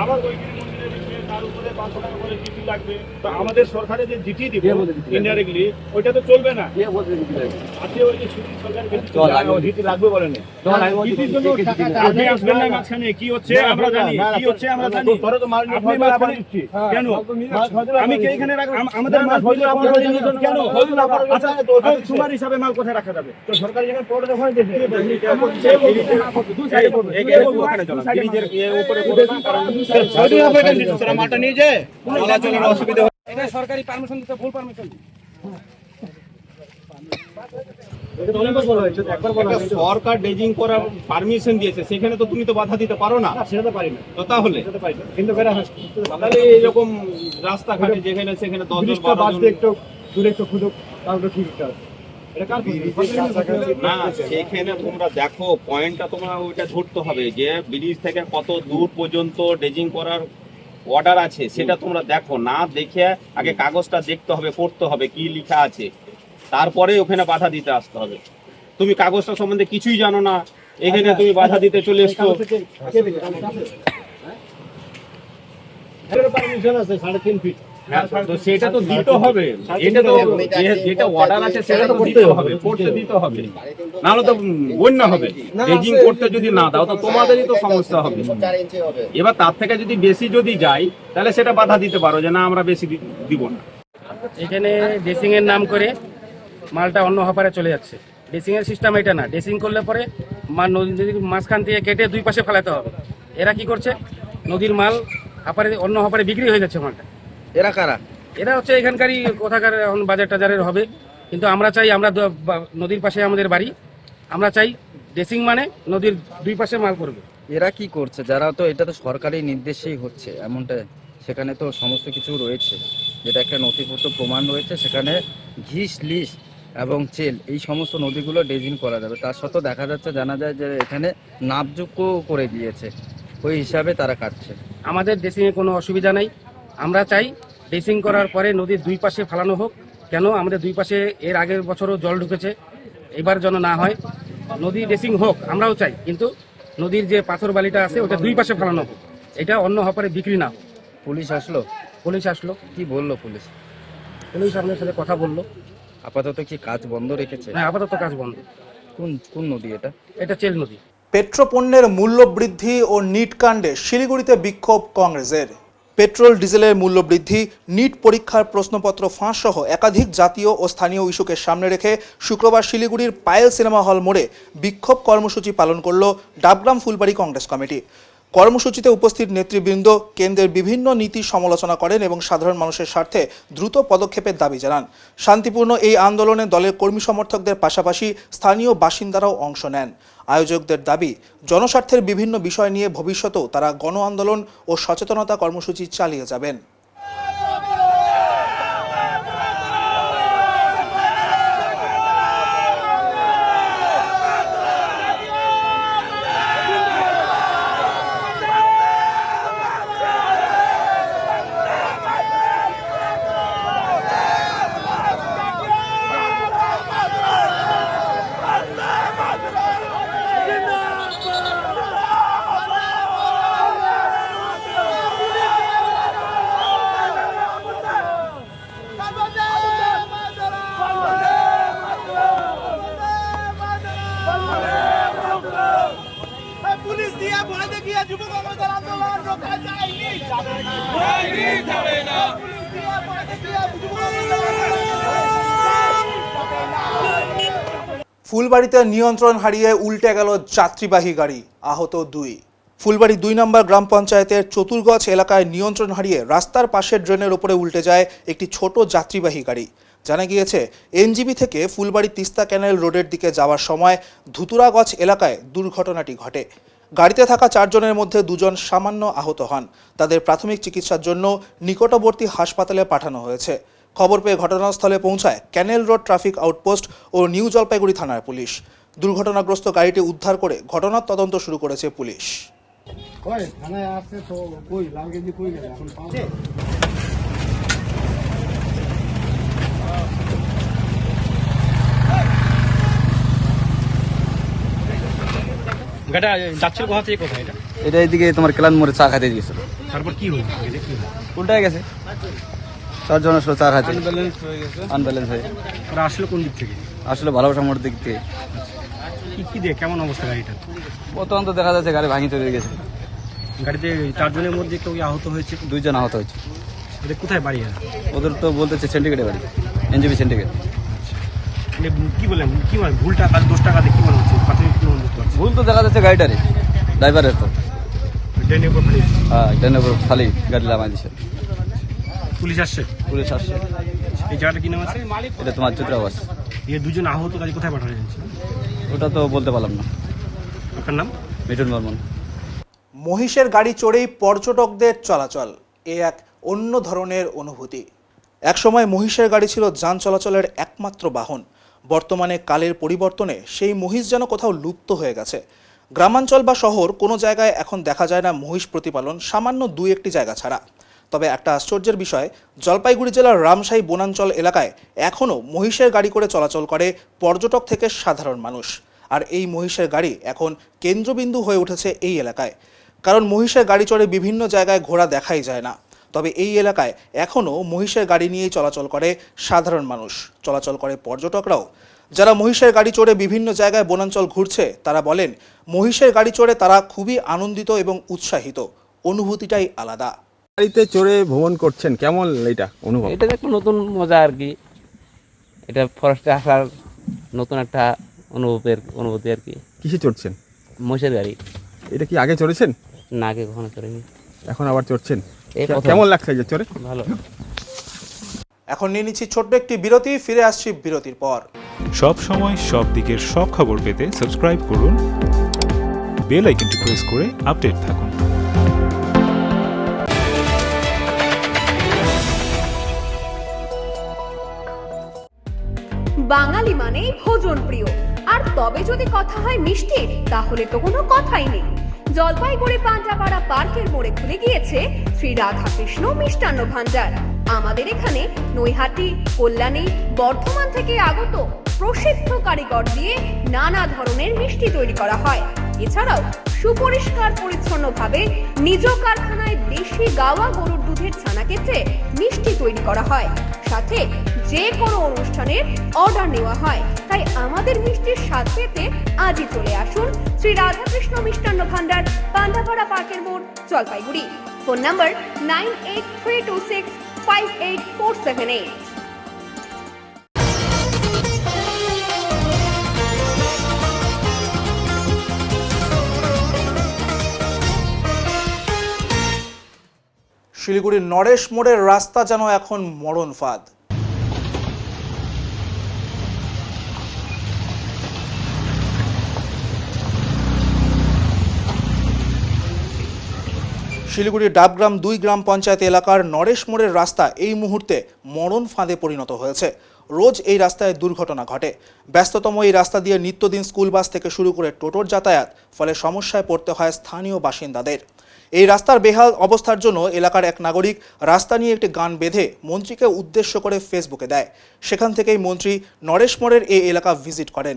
আবার ওই তার উপরে 500 টাকা করে জিটি লাগবে। তো আমাদের সরকারে যে জিটি দিবে ইনডাইরেক্টলি, ওইটা তো চলবে না। কে বলছে জিটি লাগবে? আছে ওই যে সরকার জিটি লাগবে বলেন না। জিটির জন্য আপনি আসবেন না মাঝখানে। কি হচ্ছে আমরা জানি, কি হচ্ছে আমরা জানি। আপনি মাঝখানে কেন? আমি কি এখানে রাখলাম? আমাদের মাল হইলো আপনাদের জন্য কেন? আচ্ছা, তোমার হিসাবে মাল কোথায় রাখা যাবে? তো সরকার যখন পোর্ট দেখায় দেবে, ওখানে চলো ব্রিজের উপরে করবে না, কারণ মালটা নিয়ে যায় চলাচলের অসুবিধা হয়। এটা সরকারি পারমিশন দিতে ভুল পারমিশন। সরকার ড্রেজিং করার পারমিশন দিয়েছে, সেখানে তো তুমি তো বাধা দিতে পারো না। সেটা তো পারি না। তো তাহলে তাহলে এরকম রাস্তাঘাটে যেখানে সেখানে 10-12 জন একটু দূরে একটু খুঁজুক, তাহলে ঠিক আছে। না, সেখানে তোমরা দেখো, পয়েন্টটা তোমরা ওইটা ধরতে হবে যে ব্রিজ থেকে কত দূর পর্যন্ত ড্রেজিং করার অর্ডার আছে, সেটা তোমরা দেখো। না দেখে আগে কাগজটা দেখতে হবে, পড়তে হবে কি লেখা আছে, তারপরে ওখানে বাধা দিতে আসতে হবে। তুমি কাগজটা সম্বন্ধে কিছুই জানো না, এখানে তুমি বাধা দিতে চলে এসছো। পারমিশন আছে 3.5 ফিট, তো সেটা তো দিতে হবে, এটা তো যেটা অর্ডার আছে সেটা তো দিতে হবে, করতে দিতে হবে, নাহলে তো বন্যা হবে। ড্রেজিং করতে যদি না দাও তো তোমাদেরই তো সমস্যা হবে। এবার তার থেকে যদি বেশি যদি যাই তাহলে সেটা বাধা দিতে পারো যে না আমরা বেশি দিব না। এখানে ড্রেসিং এর নাম করে মালটা অন্য হপারে চলে যাচ্ছে। ড্রেসিং এর সিস্টেম এটা না, ড্রেসিং করলে পরে নদীর মাঝখান থেকে কেটে দুই পাশে ফেলাতে হবে। এরা কি করছে, নদীর মাল হাপারে অন্য হাপারে বিক্রি হয়ে যাচ্ছে মালটা। এরা কারা? এরা হচ্ছে এখানকারই কোথাকার বাজার টাজারের হবে, কিন্তু আমরা চাই, আমরা নদীর পাশে আমাদের বাড়ি, আমরা চাই ড্রেসিং মানে নদীর দুই পাশে মাল করবে। এরা কি করছে? যারা তো এটা তো সরকারি নির্দেশেই হচ্ছে এমনটা, সেখানে তো সমস্ত কিছু রয়েছে, যেটা একটা নথিপত্র প্রমাণ রয়েছে, সেখানে ঘিস লিস এবং চেল এই সমস্ত নদীগুলো ড্রেজিং করা যাবে। তার সত্ত্বেও দেখা যাচ্ছে, জানা যায় যে এখানে নাপযোগ্য করে দিয়েছে, ওই হিসাবে তারা কাটছে। আমাদের ড্রেসিংয়ে কোনো অসুবিধা নাই, আমরা চাই ড্রেসিং করার পরে নদীর দুই পাশে ফেলানো হোক। কেন আমাদের দুই পাশে এর আগের বছরও জল ঢুকেছে, এবার যেন না হয়। নদী ড্রেসিং হোক আমরাও চাই, কিন্তু নদীর যে পাথর বালিটা আছে ওটা দুই পাশে ফেলানো হোক, এটা অন্য হপারে বিক্রি না হোক। পুলিশ আসলো? পুলিশ আসলো। কি বললো পুলিশ? পুলিশ আপনার সাথে কথা বললো। আপাতত কি কাজ বন্ধ রেখেছে? হ্যাঁ, আপাতত কাজ বন্ধ। কোন নদী এটা? এটা চেল নদী। পেট্রোপণ্যের মূল্য বৃদ্ধি ও নিট কাণ্ডে শিলিগুড়িতে বিক্ষোভ কংগ্রেসের। পেট্রোল ডিজেলের মূল্য বৃদ্ধি, নিট পরীক্ষার প্রশ্নপত্র ফাঁস সহ একাধিক জাতীয় ও স্থানীয় ইস্যুকে সামনে রেখে শুক্রবার শিলিগুড়ির পায়েল সিনেমা হল মোড়ে বিক্ষোভ কর্মসূচি পালন করল ডাবগ্রাম ফুলবাড়ি কংগ্রেস কমিটি। কর্মসূচিতে উপস্থিত নেতৃবৃন্দ কেন্দ্রের বিভিন্ন নীতি সমালোচনা করেন এবং সাধারণ মানুষের স্বার্থে দ্রুত পদক্ষেপের দাবি জানান। শান্তিপূর্ণ এই আন্দোলনে দলের কর্মী সমর্থকদের পাশাপাশি স্থানীয় বাসিন্দারাও অংশ নেন। আয়োজকদের দাবি, জনস্বার্থের বিভিন্ন বিষয় নিয়ে ভবিষ্যতেও তারা গণ আন্দোলন ও সচেতনতা কর্মসূচি চালিয়ে যাবেন। ফুলবাড়িতে নিয়ন্ত্রণ হারিয়ে উল্টে গেল যাত্রীবাহী গাড়ি, আহত 2। ফুলবাড়ি 2 নম্বর গ্রাম পঞ্চায়েতের চতুর্গছ এলাকায় নিয়ন্ত্রণ হারিয়ে রাস্তার পাশের ড্রেনের ওপরে উল্টে যায় একটি ছোট যাত্রীবাহী গাড়ি। জানা গিয়েছে, এনজিবি থেকে ফুলবাড়ি তিস্তা ক্যানেল রোডের দিকে যাওয়ার সময় ধুতুরাগছ এলাকায় দুর্ঘটনাটি ঘটে। গাড়িতে থাকা 4 জনের মধ্যে 2 জন সামান্য আহত হন। তাদের প্রাথমিক চিকিৎসার জন্য নিকটবর্তী হাসপাতালে পাঠানো হয়েছে। খবর পেয়ে ঘটনাস্থলে পৌঁছায় ক্যানেল রোড ট্রাফিক আউটপোস্ট ও নিউ জলপাইগুড়ি থানার পুলিশ। দুর্ঘটনাগ্রস্ত গাড়িটি উদ্ধার করে ঘটনার তদন্ত শুরু করেছে পুলিশ। গাড়িটা যাচ্ছিল কোথা থেকে কোথায়? এটা এইদিকে তোমার কেলান মোড়ে চা খাইতে দিয়েছিল, তারপর কি হলো? উল্টায় গেছে। 4 জন আসলো, চা খাইতে আনব্যালেন্স হয়ে। ওরা আসলো কোন দিক থেকে? আসলে ভালোবাসা মোড়ের দিক থেকে। কি দিয়ে কেমন অবস্থা গাড়িটা? প্রথমত দেখা যাচ্ছে গাড়ি ভাঙি চলে গেছে। গাড়িতে 4 জনের মধ্যে কেউ আহত হয়েছে? 2 জন আহত হয়েছে। ওদের কোথায় বাড়ি? ওদের তো বলতেছে সিন্ডিকেটে বাড়ি, এনজিবি সিন্ডিকেট। কি বলেন, কি বলেন ভুল টাকা 10 টাকা দিয়ে কি মনে হচ্ছে? প্রাথমিক কি মনে হচ্ছে? ভুল তো দেখা যাচ্ছে গাড়িটারে, ড্রাইভারের তো। ড্রেনের উপর ফালি? হ্যাঁ, ড্রেনের উপর ফালি গাড়ি লাগাই দিছে। পুলিশ আসছে? পুলিশ আসছে। এই জায়গাটা কি নাম আছে? এটা তোমার চিত্রাবাস। এই 2 জন আহত গাড়ি কোথায় পাঠানো হয়েছে? ওটা তো বলতে পারলাম না। আপনার নাম? মিঠুন বর্মন। মহিষের গাড়ি চড়েই পর্যটকদের চলাচল, এ এক অন্য ধরনের অনুভূতি। একসময় মহিষের গাড়ি ছিল যান চলাচলের একমাত্র বাহন। বর্তমানে কালের পরিবর্তনে সেই মহিষ যেন কোথাও লুপ্ত হয়ে গেছে। গ্রামাঞ্চল বা শহর কোনো জায়গায় এখন দেখা যায় না মহিষ প্রতিপালন, সামান্য 2-1টি জায়গা ছাড়া। তবে একটা আশ্চর্যের বিষয়, জলপাইগুড়ি জেলার রামশাহী বনাঞ্চল এলাকায় এখনও মহিষের গাড়ি করে চলাচল করে পর্যটক থেকে সাধারণ মানুষ। আর এই মহিষের গাড়ি এখন কেন্দ্রবিন্দু হয়ে উঠেছে এই এলাকায়, কারণ মহিষের গাড়ি চড়ে বিভিন্ন জায়গায় ঘোরা দেখাই যায় না। তবে এই এলাকায় এখনও মহিষের গাড়ি নিয়েই চলাচল করে সাধারণ মানুষ, চলাচল করে পর্যটকরাও। যারা মহিষের গাড়ি চড়ে বিভিন্ন জায়গায় বনাঞ্চল ঘুরছে তারা বলেন, মহিষের গাড়ি চড়ে তারা খুবই আনন্দিত এবং উৎসাহিত, অনুভূতিটাই আলাদা। গাড়িতে চড়ে ভ্রমণ করছেন, কেমন এটা অনুভব? এটা একটা নতুন মজা আর কি, এটা ফরেস্টে আসার নতুন একটা অনুভূতি আর কি। কিসে চড়ছেন? মহিষের গাড়ি। এটা কি আগে চড়েছেন? না, আগে কখনো চড়িনি। এখন আবার চড়ছেন, এই প্রথম। কেমন লাগছে যে চড়ে? ভালো। এখন নিয়ে নিচ্ছি ছোট্ট একটি বিরতি, ফিরে আসছি বিরতির পর। সব সময় সব দিকের সব খবর পেতে সাবস্ক্রাইব করুন, বেল আইকনটি প্রেস করে আপডেট থাকুন। বাঙালি মানেই ভোজন প্রিয়, আর তবে যদি কথা হয় মিষ্টির, তাহলে তো কোনো কথাই নেই। জলপাইগুড়ি পান্ডাপাড়া পার্কের মোড়ে খুলে গিয়েছে শ্রী রাধাকৃষ্ণ মিষ্টান্ন ভান্ডার। আমাদের এখানে নৈহাটি, কল্যাণী, বর্ধমান থেকে আগত প্রসিদ্ধ কারিগর দিয়ে নানা ধরনের মিষ্টি তৈরি করা হয়। এছাড়াও সুপরিষ্কার পরিচ্ছন্নভাবে নিজ কারখানায় দেশি গাওয়া গরুর দুধের ছানা কেটে মিষ্টি তৈরি করা হয়। সাথে যে কোনো অনুষ্ঠানের অর্ডার নেওয়া হয়। তাই আমাদের মিষ্টির স্বাদ পেতে আজই চলে আসুন শ্রী রাধাকৃষ্ণ মিষ্টান্ন ভান্ডার, পান্ডাপাড়া পার্কের মোড়, জলপাইগুড়ি। Phone number 9832658478। শিলিগুড়ির নরেশ মোড়ের রাস্তা যেন এখন মরণ ফাঁদ। শিলিগুড়ির ডাবগ্রাম 2 গ্রাম পঞ্চায়েত এলাকার নরেশ মোড়ের রাস্তা এই মুহূর্তে মরণ ফাঁদে পরিণত হয়েছে। রোজ এই রাস্তায় দুর্ঘটনা ঘটে। ব্যস্ততম এই রাস্তা দিয়ে নিত্যদিন স্কুল বাস থেকে শুরু করে টোটোর যাতায়াত, ফলে সমস্যায় পড়তে হয় স্থানীয় বাসিন্দাদের। এই রাস্তার বেহাল অবস্থার জন্য এলাকার এক নাগরিক রাস্তা নিয়ে একটি গান বেঁধে মন্ত্রীকে উদ্দেশ্য করে ফেসবুকে দেয়। সেখান থেকেই মন্ত্রী নরেশ মোড়ের এই এলাকা ভিজিট করেন।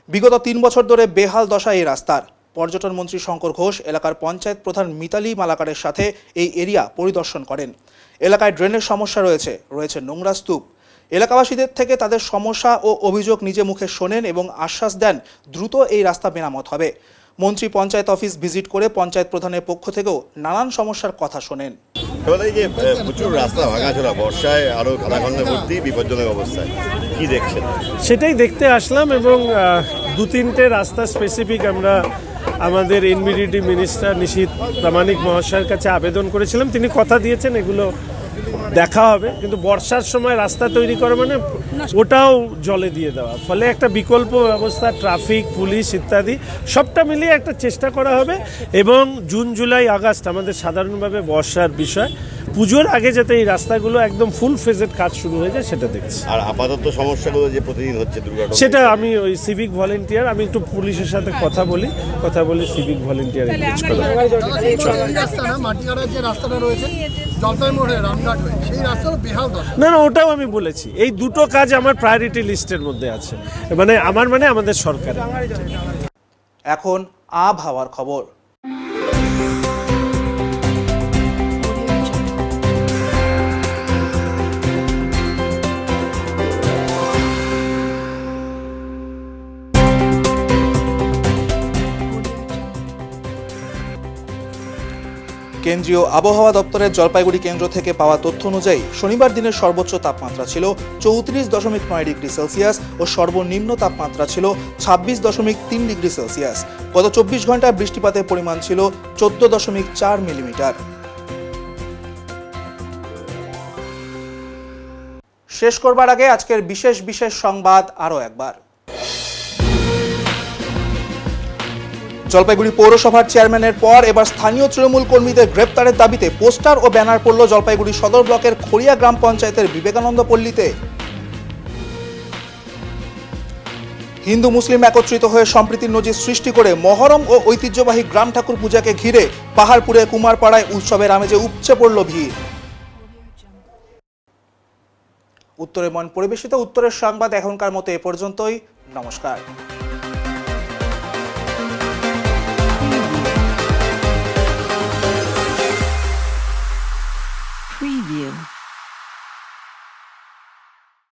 বিগত 3 বছর ধরে বেহাল দশা এই রাস্তার। পর্যটন মন্ত্রী শঙ্কর ঘোষ এলাকার পঞ্চায়েত প্রধান মিতালি মালাকারের সাথে এই এরিয়া পরিদর্শন করেন। এলাকায় ড্রেনের সমস্যা রয়েছে নোংরা স্তূপ। এলাকাবাসীদের থেকে তাদের সমস্যা ও অভিযোগ নিজে মুখে শোনেন এবং আশ্বাস দেন দ্রুত এই রাস্তা মেরামত হবে। মন্ত্রী পঞ্চায়েত অফিস ভিজিট করে পঞ্চায়েত প্রধানের পক্ষ থেকেও নানান সমস্যার কথা শোনেন। প্রচুর রাস্তা ভাঙাচোরা, বর্ষায় আরো খানাখন্দে ভর্তি, বিপজ্জনক অবস্থায়, কি দেখছেন? সেটাই দেখতে আসলাম এবং 2-3টে রাস্তা স্পেসিফিক আমরা আমাদের এনবিডিটি মিনিস্টার নিশীথ প্রামাণিক মহাশয়ের কাছে আবেদন করেছিলাম। তিনি কথা দিয়েছেন এগুলো দেখা হবে, কিন্তু বর্ষার সময় রাস্তা তৈরি করা মানে ওটাও জলে দিয়ে দেওয়া, ফলে একটা বিকল্প ব্যবস্থা, ট্রাফিক, পুলিশ ইত্যাদি সবটা মিলিয়ে একটা চেষ্টা করা হবে। এবং জুন, জুলাই, আগস্ট আমাদের সাধারণভাবে বর্ষার বিষয়, পুজোর আগে যাতে এই রাস্তাগুলো একদম ফুল ফেজেড কাজ শুরু হয়ে যায় সেটা দেখছি। আর আপাতত সমস্যাগুলো যে প্রতিদিন হচ্ছে দুর্ঘটনা, সেটা আমি ওই সিভিক ভলেন্টিয়ার, আমি একটু পুলিশের সাথে কথা বলি সিভিক ভলেন্টিয়ার এনগেজ করা। না, ওটাও আমি বলেছি, এই দুটো কাজ আমার প্রায়োরিটি লিস্টের মধ্যে আছে, মানে আমাদের সরকার। এখন আবহাওয়ার খবর। কেন্দ্রীয় আবহাওয়া দপ্তরের জলপাইগুড়ি কেন্দ্র থেকে পাওয়া তথ্য অনুযায়ী শনিবার দিনের সর্বোচ্চ তাপমাত্রা ছিল 34.9 ডিগ্রি সেলসিয়াস ও সর্বনিম্ন তাপমাত্রা ছিল 26.3 ডিগ্রি সেলসিয়াস। গত 24 ঘন্টায় বৃষ্টিপাতের পরিমাণ ছিল 14.4 মিলিমিটার। শেষ করবার আগে আজকের বিশেষ সংবাদ আরও একবার। জলপাইগুড়ি পৌরসভার চেয়ারম্যানের পর এবার স্থানীয় তৃণমূল কর্মীদের গ্রেপ্তারের দাবিতে পোস্টার ও ব্যানার পড়ল জলপাইগুড়ি সদর ব্লকের খড়িয়া গ্রাম পঞ্চায়েতের বিবেকানন্দ পল্লীতে। হিন্দু মুসলিম একত্রিত হয়ে সম্প্রীতির নজির সৃষ্টি করে মহরম ও ঐতিহ্যবাহী গ্রাম ঠাকুর পূজাকে ঘিরে পাহাড়পুরে কুমারপাড়ায় উৎসবের আমেজে উপচে পড়ল ভিড়। উত্তরের মন পরিবেশিত উত্তরের সংবাদ এখনকার মতো এ পর্যন্তই। নমস্কার।